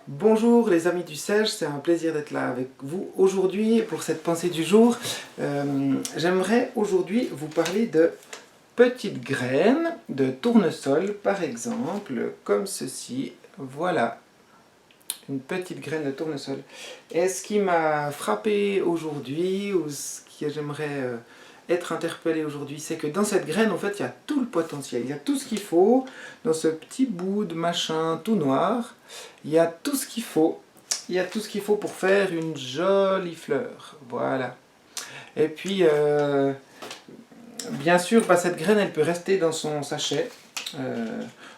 Bonjour les amis du Sage, c'est un plaisir d'être là avec vous aujourd'hui pour cette pensée du jour. J'aimerais aujourd'hui vous parler de petites graines de tournesol par exemple, comme ceci, voilà, une petite graine de tournesol. Et ce qui m'a frappé aujourd'hui, ou ce que j'aimerais être interpellé aujourd'hui, c'est que dans cette graine, en fait, il y a tout le potentiel, il y a tout ce qu'il faut, dans ce petit bout de machin tout noir, il y a tout ce qu'il faut, il y a tout ce qu'il faut pour faire une jolie fleur, voilà. Et puis, bien sûr, cette graine, elle peut rester dans son sachet.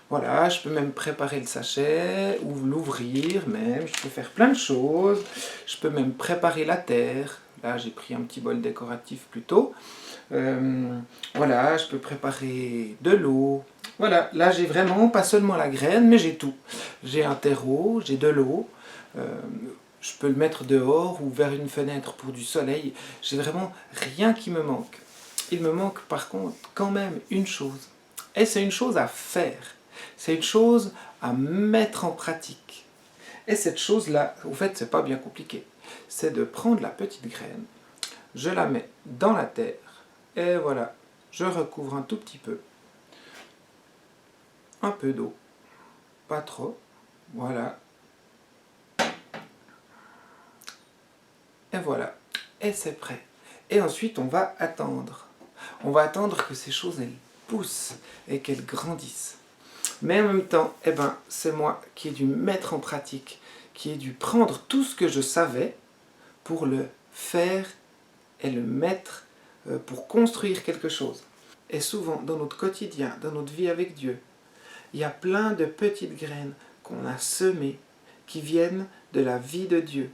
Voilà, je peux même préparer le sachet, ou l'ouvrir même, je peux faire plein de choses. Je peux même préparer la terre. Là, j'ai pris un petit bol décoratif plutôt. Voilà, je peux préparer de l'eau. Voilà, là j'ai vraiment pas seulement la graine, mais j'ai tout. J'ai un terreau, j'ai de l'eau. Je peux le mettre dehors ou vers une fenêtre pour du soleil. J'ai vraiment rien qui me manque. Il me manque par contre quand même une chose. Et c'est une chose à faire. C'est une chose à mettre en pratique. Et cette chose-là, au fait, c'est pas bien compliqué. C'est de prendre la petite graine, je la mets dans la terre, et voilà, je recouvre un tout petit peu. Un peu d'eau, pas trop, voilà. Et voilà, et c'est prêt. Et ensuite, on va attendre. On va attendre que ces choses, elles poussent et qu'elles grandissent. Mais en même temps, c'est moi qui ai dû mettre en pratique, qui ai dû prendre tout ce que je savais pour le faire et le mettre pour construire quelque chose. Et souvent, dans notre quotidien, dans notre vie avec Dieu, il y a plein de petites graines qu'on a semées qui viennent de la vie de Dieu.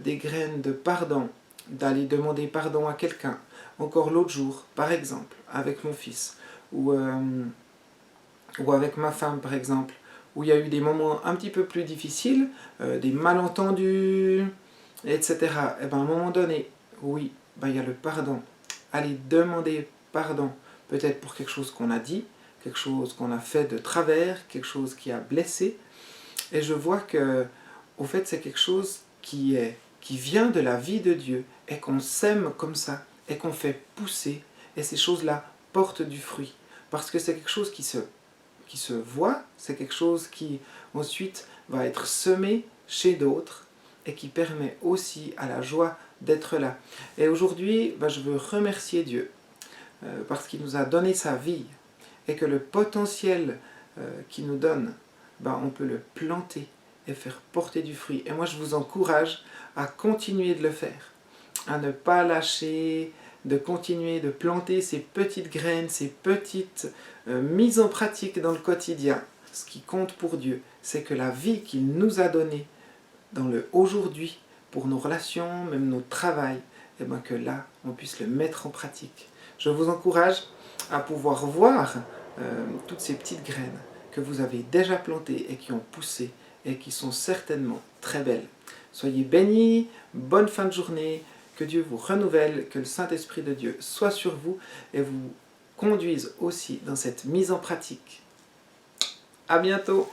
Des graines de pardon, d'aller demander pardon à quelqu'un. Encore l'autre jour, par exemple, avec mon fils, ou avec ma femme, par exemple, où il y a eu des moments un petit peu plus difficiles, des malentendus, etc. Et bien, à un moment donné, oui, il y a le pardon. Aller demander pardon, peut-être pour quelque chose qu'on a dit, quelque chose qu'on a fait de travers, quelque chose qui a blessé. Et je vois que, au fait, c'est quelque chose qui vient de la vie de Dieu, et qu'on sème comme ça, et qu'on fait pousser, et ces choses-là portent du fruit. Parce que c'est quelque chose qui se voit, c'est quelque chose qui ensuite va être semé chez d'autres, et qui permet aussi à la joie d'être là. Et aujourd'hui, je veux remercier Dieu, parce qu'il nous a donné sa vie, et que le potentiel qu'il nous donne, on peut le planter et faire porter du fruit. Et moi, je vous encourage à continuer de le faire, à ne pas lâcher, de continuer de planter ces petites graines, ces petites mises en pratique dans le quotidien. Ce qui compte pour Dieu, c'est que la vie qu'il nous a donnée dans le aujourd'hui, pour nos relations, même notre travail, que là, on puisse le mettre en pratique. Je vous encourage à pouvoir voir toutes ces petites graines que vous avez déjà plantées et qui ont poussé et qui sont certainement très belles. Soyez bénis, bonne fin de journée, que Dieu vous renouvelle, que le Saint-Esprit de Dieu soit sur vous et vous conduise aussi dans cette mise en pratique. À bientôt!